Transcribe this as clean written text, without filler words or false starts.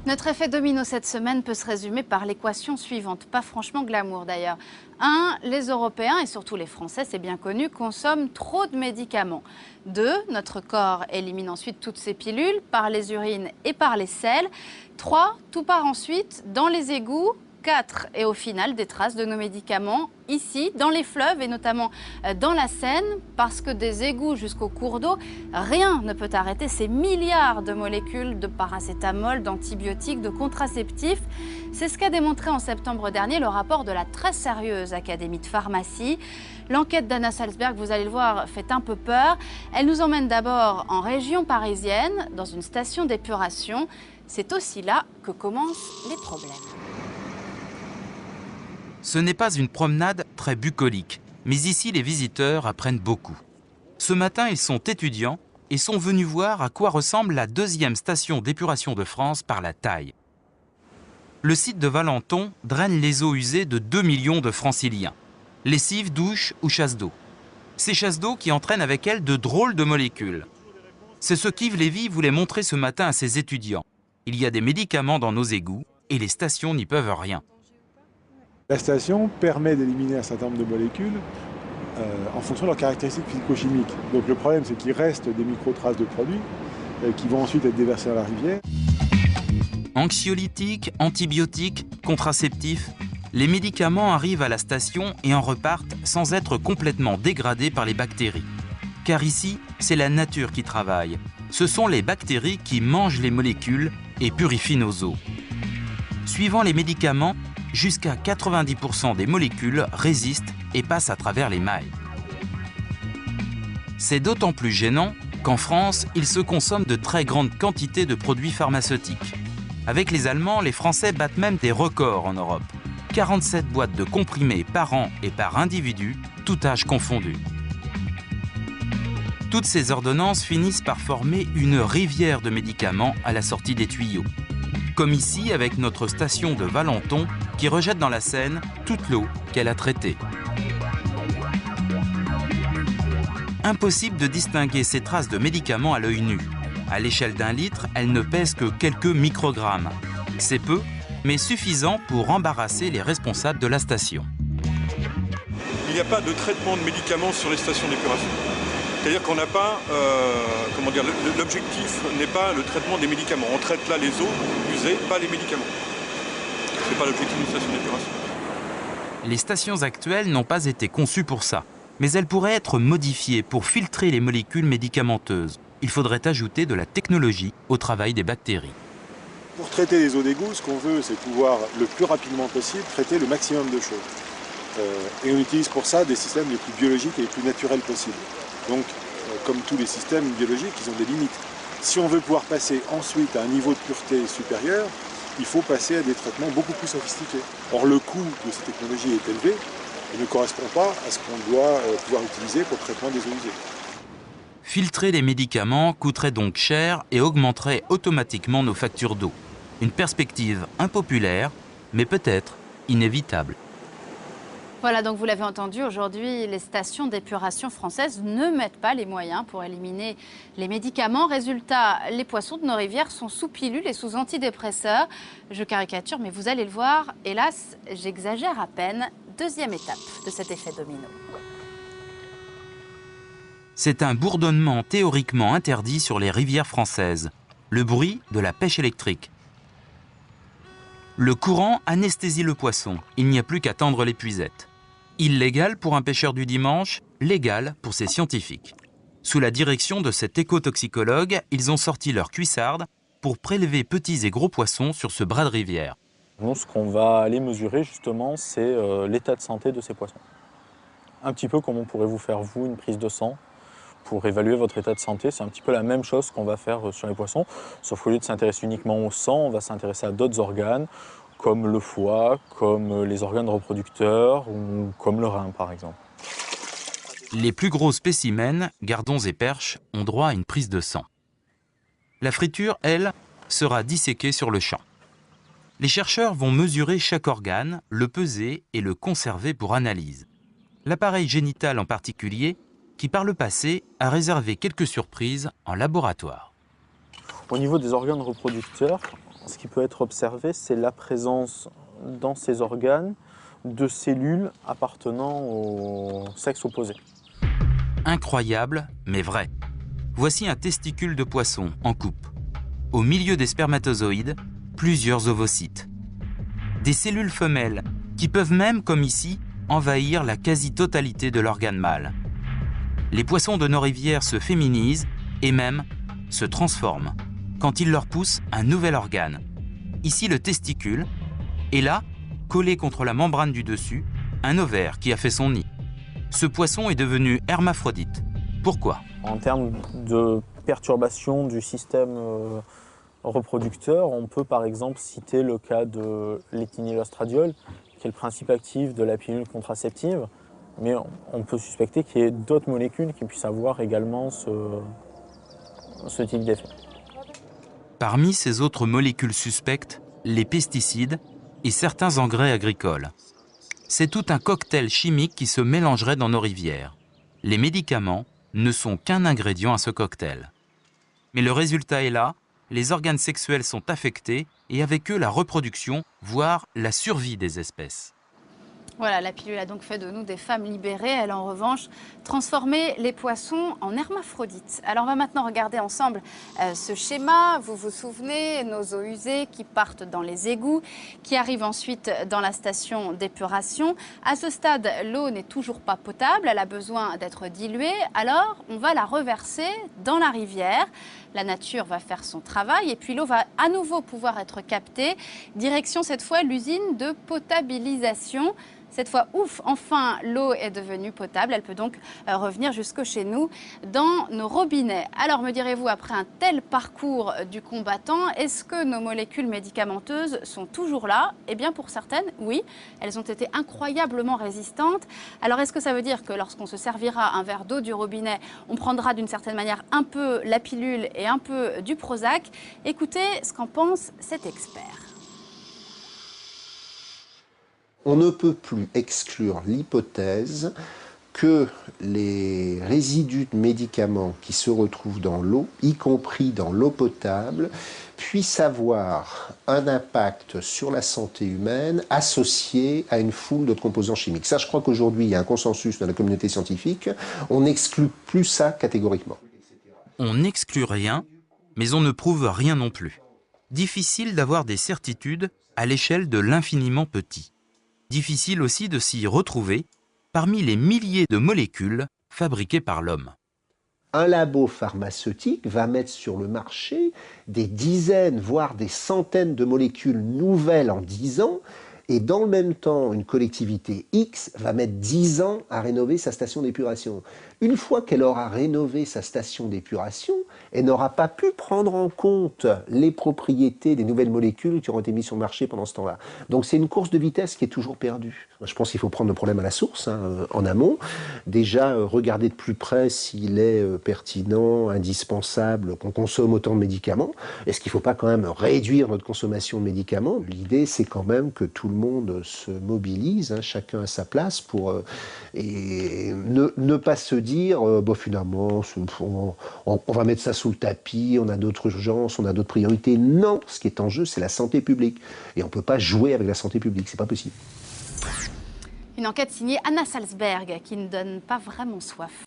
Notre effet domino cette semaine peut se résumer par l'équation suivante, pas franchement glamour d'ailleurs. 1. Les Européens, et surtout les Français, c'est bien connu, consomment trop de médicaments. 2. Notre corps élimine ensuite toutes ces pilules par les urines et par les selles. 3. Tout part ensuite dans les égouts. 4. Et au final, des traces de nos médicaments ici, dans les fleuves et notamment dans la Seine, parce que des égouts jusqu'aux cours d'eau, rien ne peut arrêter ces milliards de molécules de paracétamol, d'antibiotiques, de contraceptifs. C'est ce qu'a démontré en septembre dernier le rapport de la très sérieuse Académie de pharmacie. L'enquête d'Anna Salzberg, vous allez le voir, fait un peu peur. Elle nous emmène d'abord en région parisienne, dans une station d'épuration. C'est aussi là que commencent les problèmes. Ce n'est pas une promenade très bucolique, mais ici les visiteurs apprennent beaucoup. Ce matin, ils sont étudiants et sont venus voir à quoi ressemble la deuxième station d'épuration de France par la taille. Le site de Valenton draine les eaux usées de 2 millions de franciliens. Lessive, douche ou chasse d'eau. Ces chasses d'eau qui entraînent avec elles de drôles de molécules. C'est ce qu'Yves Lévy voulait montrer ce matin à ses étudiants. Il y a des médicaments dans nos égouts et les stations n'y peuvent rien. La station permet d'éliminer un certain nombre de molécules en fonction de leurs caractéristiques physico-chimiques. Donc le problème, c'est qu'il reste des micro-traces de produits qui vont ensuite être déversés dans la rivière. Anxiolytiques, antibiotiques, contraceptifs, les médicaments arrivent à la station et en repartent sans être complètement dégradés par les bactéries. Car ici, c'est la nature qui travaille. Ce sont les bactéries qui mangent les molécules et purifient nos eaux. Suivant les médicaments, jusqu'à 90% des molécules résistent et passent à travers les mailles. C'est d'autant plus gênant qu'en France, il se consomme de très grandes quantités de produits pharmaceutiques. Avec les Allemands, les Français battent même des records en Europe. 47 boîtes de comprimés par an et par individu, tout âge confondu. Toutes ces ordonnances finissent par former une rivière de médicaments à la sortie des tuyaux. Comme ici avec notre station de Valenton qui rejette dans la Seine toute l'eau qu'elle a traitée. Impossible de distinguer ces traces de médicaments à l'œil nu. À l'échelle d'1 litre, elles ne pèsent que quelques microgrammes. C'est peu, mais suffisant pour embarrasser les responsables de la station. Il n'y a pas de traitement de médicaments sur les stations d'épuration. C'est-à-dire qu'on n'a pas, l'objectif n'est pas le traitement des médicaments. On traite là les eaux usées, pas les médicaments. Ce n'est pas l'objectif d'une station d'épuration. Les stations actuelles n'ont pas été conçues pour ça, mais elles pourraient être modifiées pour filtrer les molécules médicamenteuses. Il faudrait ajouter de la technologie au travail des bactéries. Pour traiter les eaux d'égout, ce qu'on veut, c'est pouvoir le plus rapidement possible traiter le maximum de choses. Et on utilise pour ça des systèmes les plus biologiques et les plus naturels possibles. Donc, comme tous les systèmes biologiques, ils ont des limites. Si on veut pouvoir passer ensuite à un niveau de pureté supérieur, il faut passer à des traitements beaucoup plus sophistiqués. Or, le coût de ces technologies est élevé et ne correspond pas à ce qu'on doit pouvoir utiliser pour le traitement des eaux usées. Filtrer les médicaments coûterait donc cher et augmenterait automatiquement nos factures d'eau. Une perspective impopulaire, mais peut-être inévitable. Voilà, donc vous l'avez entendu, aujourd'hui, les stations d'épuration françaises ne mettent pas les moyens pour éliminer les médicaments. Résultat, les poissons de nos rivières sont sous pilules et sous antidépresseurs. Je caricature, mais vous allez le voir, hélas, j'exagère à peine. Deuxième étape de cet effet domino. C'est un bourdonnement théoriquement interdit sur les rivières françaises. Le bruit de la pêche électrique. Le courant anesthésie le poisson. Il n'y a plus qu'à tendre l'épuisette. Illégal pour un pêcheur du dimanche, légal pour ces scientifiques. Sous la direction de cet écotoxicologue, ils ont sorti leur cuissarde pour prélever petits et gros poissons sur ce bras de rivière. Nous, ce qu'on va aller mesurer justement, c'est l'état de santé de ces poissons. Un petit peu comme on pourrait vous faire, vous, une prise de sang pour évaluer votre état de santé. C'est un petit peu la même chose qu'on va faire sur les poissons, sauf qu'au lieu de s'intéresser uniquement au sang, on va s'intéresser à d'autres organes, comme le foie, comme les organes reproducteurs ou comme le rein, par exemple. Les plus gros spécimens, gardons et perches, ont droit à une prise de sang. La friture, elle, sera disséquée sur le champ. Les chercheurs vont mesurer chaque organe, le peser et le conserver pour analyse. L'appareil génital en particulier, qui par le passé a réservé quelques surprises en laboratoire. Au niveau des organes reproducteurs, Ce qui peut être observé, c'est la présence dans ces organes de cellules appartenant au sexe opposé. Incroyable, mais vrai. Voici un testicule de poisson en coupe. Au milieu des spermatozoïdes, plusieurs ovocytes. Des cellules femelles qui peuvent même, comme ici, envahir la quasi-totalité de l'organe mâle. Les poissons de nos rivières se féminisent et même se transforment quand il leur pousse un nouvel organe. Ici le testicule, et là, collé contre la membrane du dessus, un ovaire qui a fait son nid. Ce poisson est devenu hermaphrodite. Pourquoi? En termes de perturbation du système reproducteur, on peut par exemple citer le cas de l'éthénylostradiol, qui est le principe actif de la pilule contraceptive, mais on peut suspecter qu'il y ait d'autres molécules qui puissent avoir également ce type d'effet. Parmi ces autres molécules suspectes, les pesticides et certains engrais agricoles. C'est tout un cocktail chimique qui se mélangerait dans nos rivières. Les médicaments ne sont qu'un ingrédient à ce cocktail. Mais le résultat est là, les organes sexuels sont affectés et avec eux la reproduction, voire la survie des espèces. Voilà, la pilule a donc fait de nous des femmes libérées. Elle a en revanche transformé les poissons en hermaphrodites. Alors on va maintenant regarder ensemble ce schéma. Vous vous souvenez, nos eaux usées qui partent dans les égouts, qui arrivent ensuite dans la station d'épuration. À ce stade, l'eau n'est toujours pas potable, elle a besoin d'être diluée. Alors on va la reverser dans la rivière. La nature va faire son travail et puis l'eau va à nouveau pouvoir être captée. Direction cette fois l'usine de potabilisation. Cette fois, ouf, enfin, l'eau est devenue potable. Elle peut donc revenir jusque chez nous dans nos robinets. Alors, me direz-vous, après un tel parcours du combattant, est-ce que nos molécules médicamenteuses sont toujours là? Eh bien, pour certaines, oui. Elles ont été incroyablement résistantes. Alors, est-ce que ça veut dire que lorsqu'on se servira un verre d'eau du robinet, on prendra d'une certaine manière un peu la pilule et un peu du Prozac? Écoutez ce qu'en pense cet expert. On ne peut plus exclure l'hypothèse que les résidus de médicaments qui se retrouvent dans l'eau, y compris dans l'eau potable, puissent avoir un impact sur la santé humaine associé à une foule de composants chimiques. Ça, je crois qu'aujourd'hui, il y a un consensus dans la communauté scientifique. On n'exclut plus ça catégoriquement. On n'exclut rien, mais on ne prouve rien non plus. Difficile d'avoir des certitudes à l'échelle de l'infiniment petit. Difficile aussi de s'y retrouver parmi les milliers de molécules fabriquées par l'homme. Un labo pharmaceutique va mettre sur le marché des dizaines, voire des centaines de molécules nouvelles en 10 ans, et dans le même temps, une collectivité X va mettre 10 ans à rénover sa station d'épuration. Une fois qu'elle aura rénové sa station d'épuration, elle n'aura pas pu prendre en compte les propriétés des nouvelles molécules qui auront été mises sur le marché pendant ce temps-là. Donc c'est une course de vitesse qui est toujours perdue. Je pense qu'il faut prendre le problème à la source, en amont. Déjà, regarder de plus près s'il est pertinent, indispensable qu'on consomme autant de médicaments. Est-ce qu'il ne faut pas quand même réduire notre consommation de médicaments? L'idée, c'est quand même que tout le monde se mobilise, chacun à sa place, pour et ne pas se dire finalement, on va mettre ça sous le tapis, on a d'autres urgences, on a d'autres priorités. Non, ce qui est en jeu, c'est la santé publique. Et on ne peut pas jouer avec la santé publique, c'est pas possible. Une enquête signée Anna Salzberg qui ne donne pas vraiment soif.